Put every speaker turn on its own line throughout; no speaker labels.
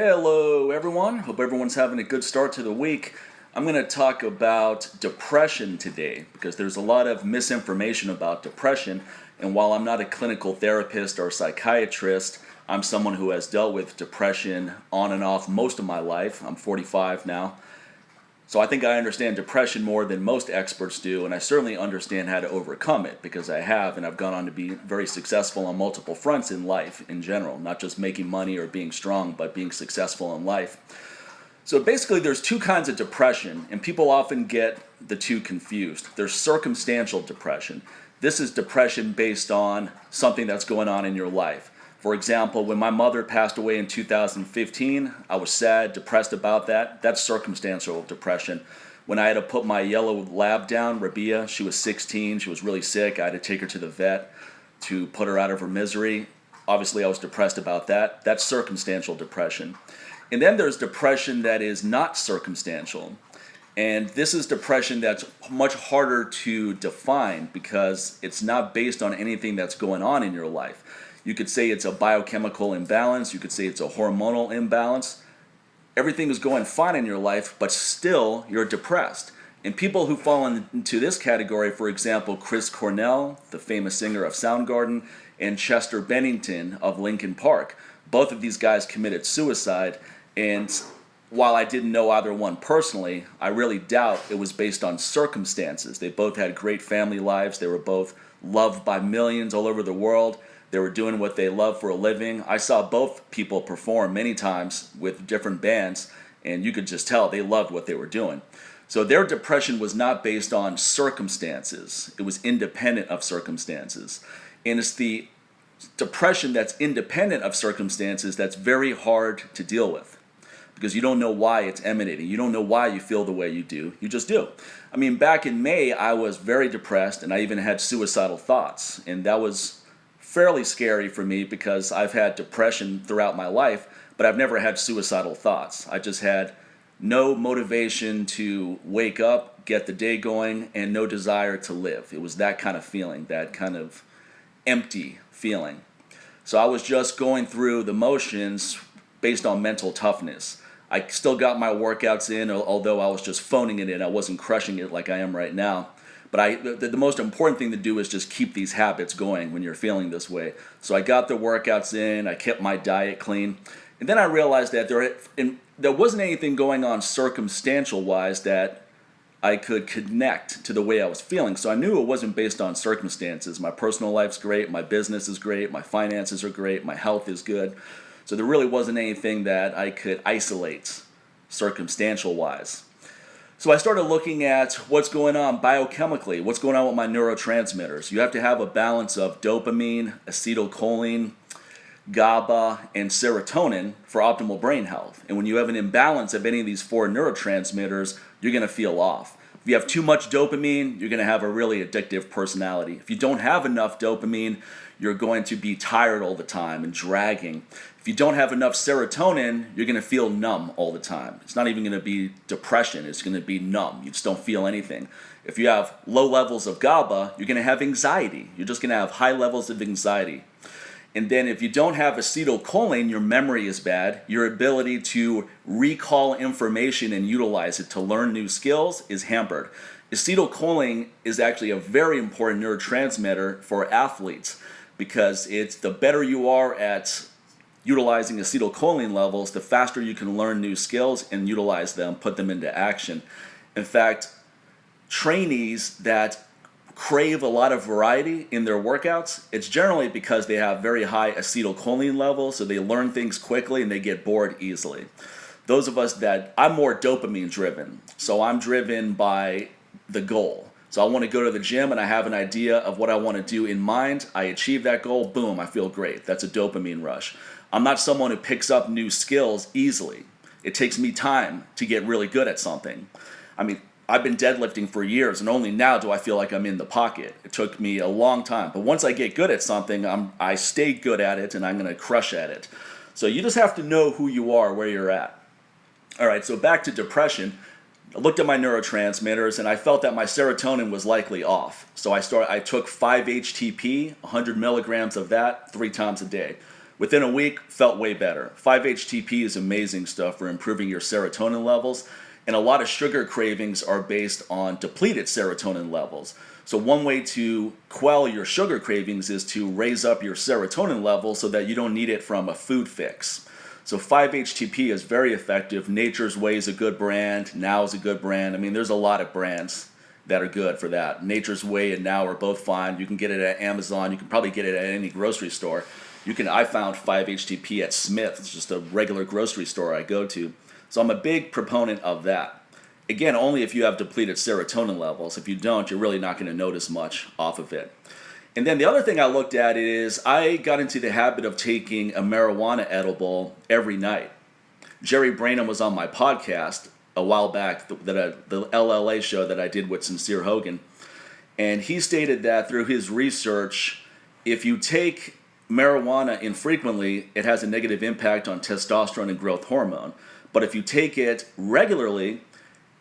Hello, everyone. Hope everyone's having a good start to the week. I'm going to talk about depression today because there's a lot of misinformation about depression. And while I'm not a clinical therapist or psychiatrist, I'm someone who has dealt with depression on and off most of my life. I'm 45 now. So I think I understand depression more than most experts do, and I certainly understand how to overcome it because I have, and I've gone on to be very successful on multiple fronts in life in general, not just making money or being strong, but being successful in life. So basically there's two kinds of depression, and people often get the two confused. There's circumstantial depression. This is depression based on something that's going on in your life. For example, when my mother passed away in 2015, I was sad, depressed about that. That's circumstantial depression. When I had to put my yellow lab down, Rabia, she was 16, she was really sick. I had to take her to the vet to put her out of her misery. Obviously, I was depressed about that. That's circumstantial depression. And then there's depression that is not circumstantial. And this is depression that's much harder to define because it's not based on anything that's going on in your life. You could say it's a biochemical imbalance. You could say it's a hormonal imbalance. Everything is going fine in your life, but still you're depressed. And people who fall into this category, for example, Chris Cornell, the famous singer of Soundgarden, and Chester Bennington of Linkin Park, both of these guys committed suicide. And while I didn't know either one personally, I really doubt it was based on circumstances. They both had great family lives. They were both loved by millions all over the world. They were doing what they love for a living. I saw both people perform many times with different bands, and you could just tell they loved what they were doing. So their depression was not based on circumstances. It was independent of circumstances. And it's the depression that's independent of circumstances that's very hard to deal with because you don't know why it's emanating. You don't know why you feel the way you do. You just do. I mean, back in May, I was very depressed, and I even had suicidal thoughts, and that was fairly scary for me because I've had depression throughout my life, but I've never had suicidal thoughts. I just had no motivation to wake up, get the day going, and no desire to live. It was that kind of feeling, that kind of empty feeling. So I was just going through the motions based on mental toughness. I still got my workouts in, although I was just phoning it in. I wasn't crushing it like I am right now. But the most important thing to do is just keep these habits going when you're feeling this way. So I got the workouts in, I kept my diet clean, and then I realized that there wasn't anything going on circumstantial-wise that I could connect to the way I was feeling. So I knew it wasn't based on circumstances. My personal life's great, my business is great, my finances are great, my health is good. So there really wasn't anything that I could isolate circumstantial-wise. So I started looking at what's going on biochemically, what's going on with my neurotransmitters. You have to have a balance of dopamine, acetylcholine, GABA, and serotonin for optimal brain health. And when you have an imbalance of any of these four neurotransmitters, you're going to feel off. If you have too much dopamine, you're going to have a really addictive personality. If you don't have enough dopamine, you're going to be tired all the time and dragging. If you don't have enough serotonin, you're going to feel numb all the time. It's not even going to be depression. It's going to be numb. You just don't feel anything. If you have low levels of GABA, you're going to have anxiety. You're just going to have high levels of anxiety. And then if you don't have acetylcholine, your memory is bad. Your ability to recall information and utilize it to learn new skills is hampered. Acetylcholine is actually a very important neurotransmitter for athletes because it's the better you are at utilizing acetylcholine levels, the faster you can learn new skills and utilize them, put them into action. In fact, trainees that crave a lot of variety in their workouts, it's generally because they have very high acetylcholine levels, so they learn things quickly and they get bored easily. Those of us I'm more dopamine driven, so I'm driven by the goal. So I want to go to the gym and I have an idea of what I want to do in mind. I achieve that goal, boom, I feel great. That's a dopamine rush. I'm not someone who picks up new skills easily. It takes me time to get really good at something. I mean, I've been deadlifting for years, and only now do I feel like I'm in the pocket. It took me a long time. But once I get good at something, I stay good at it, and I'm going to crush at it. So you just have to know who you are, where you're at. All right, so back to depression. I looked at my neurotransmitters, and I felt that my serotonin was likely off. So I took 5-HTP, 100 milligrams of that, 3 times a day. Within a week, felt way better. 5-HTP is amazing stuff for improving your serotonin levels, and a lot of sugar cravings are based on depleted serotonin levels. So one way to quell your sugar cravings is to raise up your serotonin level so that you don't need it from a food fix. So 5-HTP is very effective. Nature's Way is a good brand. Now is a good brand. I mean, there's a lot of brands that are good for that. Nature's Way and Now are both fine. You can get it at Amazon. You can probably get it at any grocery store. I found 5-HTP at Smith's, just a regular grocery store I go to. So I'm a big proponent of that. Again, only if you have depleted serotonin levels. If you don't, you're really not going to notice much off of it. And then the other thing I looked at is I got into the habit of taking a marijuana edible every night. Jerry Branham was on my podcast a while back, the LLA show that I did with Sincere Hogan. And he stated that through his research, if you take marijuana infrequently, it has a negative impact on testosterone and growth hormone. But if you take it regularly,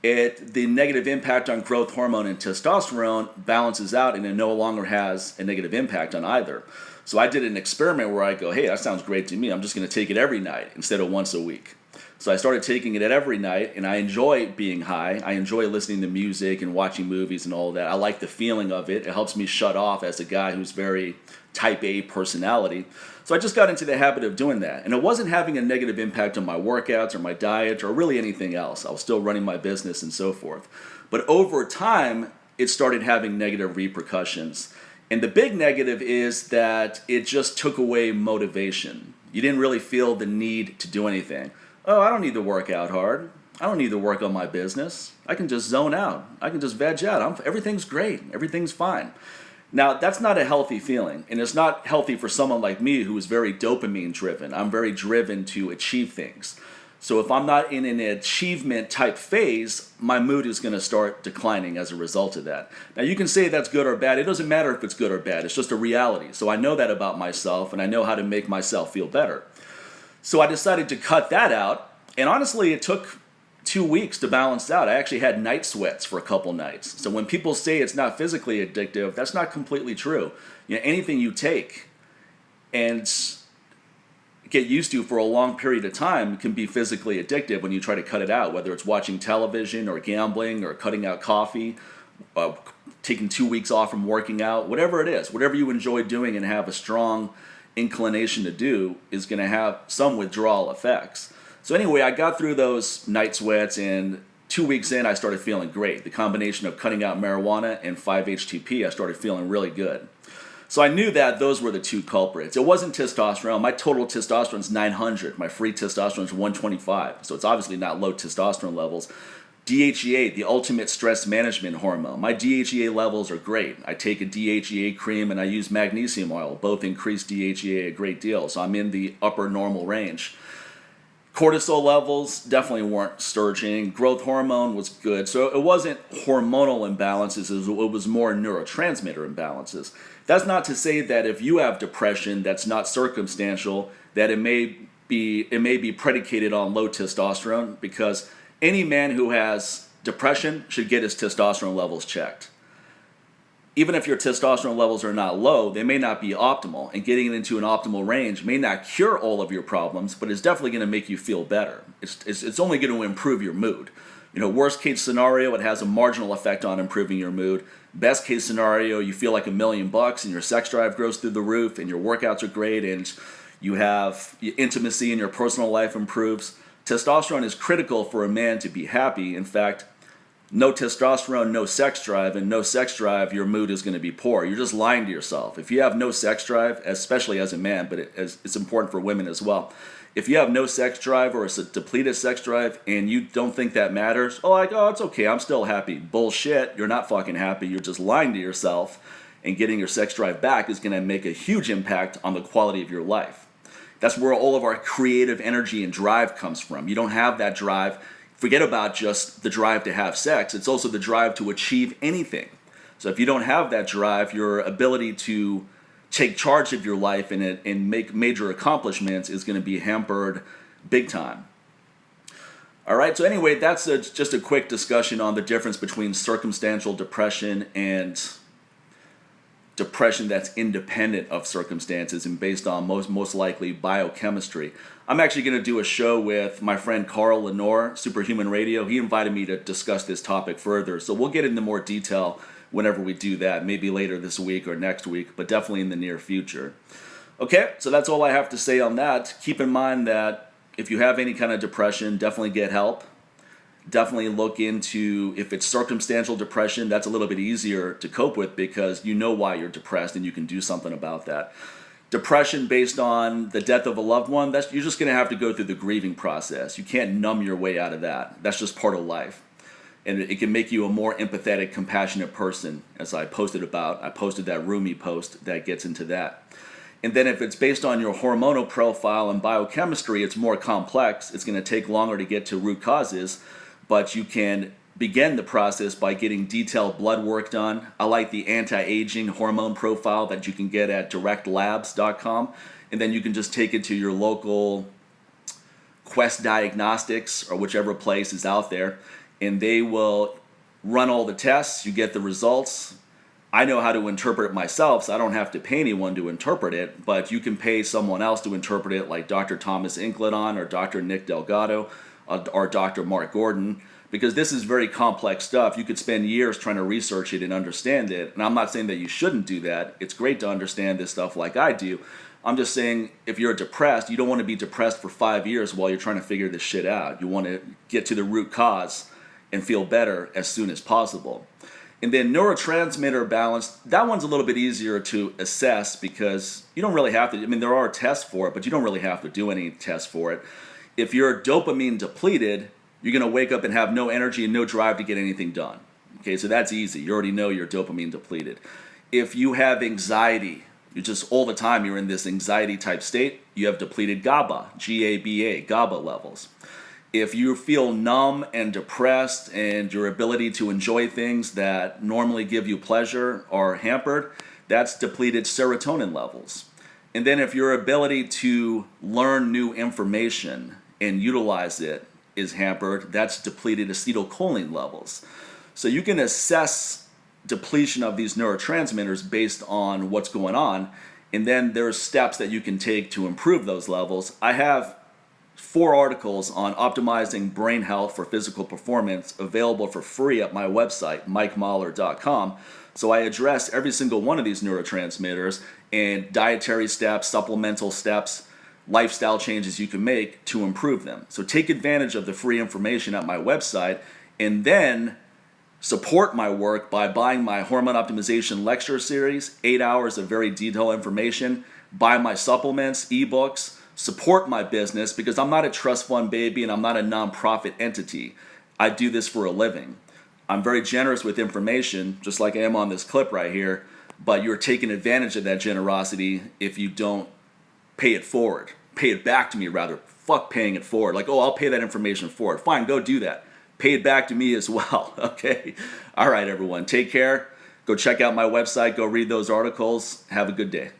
the negative impact on growth hormone and testosterone balances out, and it no longer has a negative impact on either. So I did an experiment where I go, hey, that sounds great to me. I'm just going to take it every night instead of once a week. So I started taking it every night, and I enjoy being high. I enjoy listening to music and watching movies and all that. I like the feeling of it. It helps me shut off as a guy who's very type A personality. So I just got into the habit of doing that. And it wasn't having a negative impact on my workouts or my diet or really anything else. I was still running my business and so forth. But over time, it started having negative repercussions. And the big negative is that it just took away motivation. You didn't really feel the need to do anything. Oh, I don't need to work out hard. I don't need to work on my business. I can just zone out. I can just veg out. Everything's great. Everything's fine. Now, that's not a healthy feeling, and it's not healthy for someone like me who is very dopamine driven. I'm very driven to achieve things. So if I'm not in an achievement type phase, my mood is going to start declining as a result of that. Now, you can say that's good or bad. It doesn't matter if it's good or bad. It's just a reality. So I know that about myself, and I know how to make myself feel better. So I decided to cut that out, and honestly, it took 2 weeks to balance out. I actually had night sweats for a couple nights. So when people say it's not physically addictive, that's not completely true. Anything you take and get used to for a long period of time can be physically addictive when you try to cut it out, whether it's watching television or gambling or cutting out coffee, taking 2 weeks off from working out, whatever it is, whatever you enjoy doing and have a strong inclination to do is going to have some withdrawal effects. So anyway, I got through those night sweats, and 2 weeks in, I started feeling great. The combination of cutting out marijuana and 5-HTP, I started feeling really good. So I knew that those were the two culprits. It wasn't testosterone. My total testosterone is 900. My free testosterone is 125. So it's obviously not low testosterone levels. DHEA, the ultimate stress management hormone. My DHEA levels are great. I take a DHEA cream and I use magnesium oil. Both increase DHEA a great deal. So I'm in the upper normal range. Cortisol levels definitely weren't surging. Growth hormone was good. So it wasn't hormonal imbalances, it was more neurotransmitter imbalances. That's not to say that if you have depression that's not circumstantial, that it may be predicated on low testosterone, because any man who has depression should get his testosterone levels checked. Even if your testosterone levels are not low, they may not be optimal, and getting into an optimal range may not cure all of your problems, but it's definitely going to make you feel better. It's only going to improve your mood. Worst case scenario, it has a marginal effect on improving your mood. Best case scenario, you feel like $1 million and your sex drive grows through the roof and your workouts are great and you have intimacy in your personal life improves. Testosterone is critical for a man to be happy. In fact, no testosterone, no sex drive, and no sex drive, your mood is going to be poor. You're just lying to yourself. If you have no sex drive, especially as a man, but it's important for women as well. If you have no sex drive or it's a depleted sex drive and you don't think that matters, it's okay, I'm still happy. Bullshit, you're not fucking happy. You're just lying to yourself, and getting your sex drive back is going to make a huge impact on the quality of your life. That's where all of our creative energy and drive comes from. You don't have that drive. Forget about just the drive to have sex. It's also the drive to achieve anything. So if you don't have that drive, your ability to take charge of your life and make major accomplishments is going to be hampered big time. All right, so anyway, that's just a quick discussion on the difference between circumstantial depression and depression that's independent of circumstances and based on most likely biochemistry. I'm actually going to do a show with my friend Carl Lenore, Superhuman Radio. He invited me to discuss this topic further, so we'll get into more detail whenever we do that, maybe later this week or next week, but definitely in the near future. Okay, so that's all I have to say on that. Keep in mind that if you have any kind of depression, definitely get help. Definitely look into, if it's circumstantial depression, that's a little bit easier to cope with because you know why you're depressed and you can do something about that. Depression based on the death of a loved one, you're just going to have to go through the grieving process. You can't numb your way out of that. That's just part of life. And it can make you a more empathetic, compassionate person, as I posted about. I posted that Rumi post that gets into that. And then if it's based on your hormonal profile and biochemistry, it's more complex. It's going to take longer to get to root causes, but you can begin the process by getting detailed blood work done. I like the anti-aging hormone profile that you can get at directlabs.com, and then you can just take it to your local Quest Diagnostics or whichever place is out there, and they will run all the tests. You get the results. I know how to interpret it myself, so I don't have to pay anyone to interpret it, but you can pay someone else to interpret it, like Dr. Thomas Incledon or Dr. Nick Delgado or Dr. Mark Gordon, because this is very complex stuff. You could spend years trying to research it and understand it, and I'm not saying that you shouldn't do that. It's great to understand this stuff like I do. I'm just saying if you're depressed, you don't want to be depressed for 5 years while you're trying to figure this shit out. You want to get to the root cause and feel better as soon as possible. And then neurotransmitter balance, that one's a little bit easier to assess because you don't really have to, there are tests for it, but you don't really have to do any tests for it. If you're dopamine depleted, you're going to wake up and have no energy and no drive to get anything done. Okay, so that's easy. You already know you're dopamine depleted. If you have anxiety, you just all the time you're in this anxiety type state, you have depleted GABA, G-A-B-A, GABA levels. If you feel numb and depressed and your ability to enjoy things that normally give you pleasure are hampered, that's depleted serotonin levels. And then if your ability to learn new information and utilize it is hampered, that's depleted acetylcholine levels. So you can assess depletion of these neurotransmitters based on what's going on, and then there's steps that you can take to improve those levels. I have 4 articles on optimizing brain health for physical performance available for free at my website, mikemahler.com. So I address every single one of these neurotransmitters and dietary steps, supplemental steps, lifestyle changes you can make to improve them. So take advantage of the free information at my website and then support my work by buying my Hormone Optimization Lecture Series, 8 hours of very detailed information, buy my supplements, ebooks, support my business because I'm not a trust fund baby and I'm not a nonprofit entity. I do this for a living. I'm very generous with information, just like I am on this clip right here, but you're taking advantage of that generosity if you don't pay it forward. Pay it back to me, rather. Fuck paying it forward. Like, oh, I'll pay that information forward. Fine, go do that. Pay it back to me as well, okay? All right, everyone. Take care. Go check out my website. Go read those articles. Have a good day.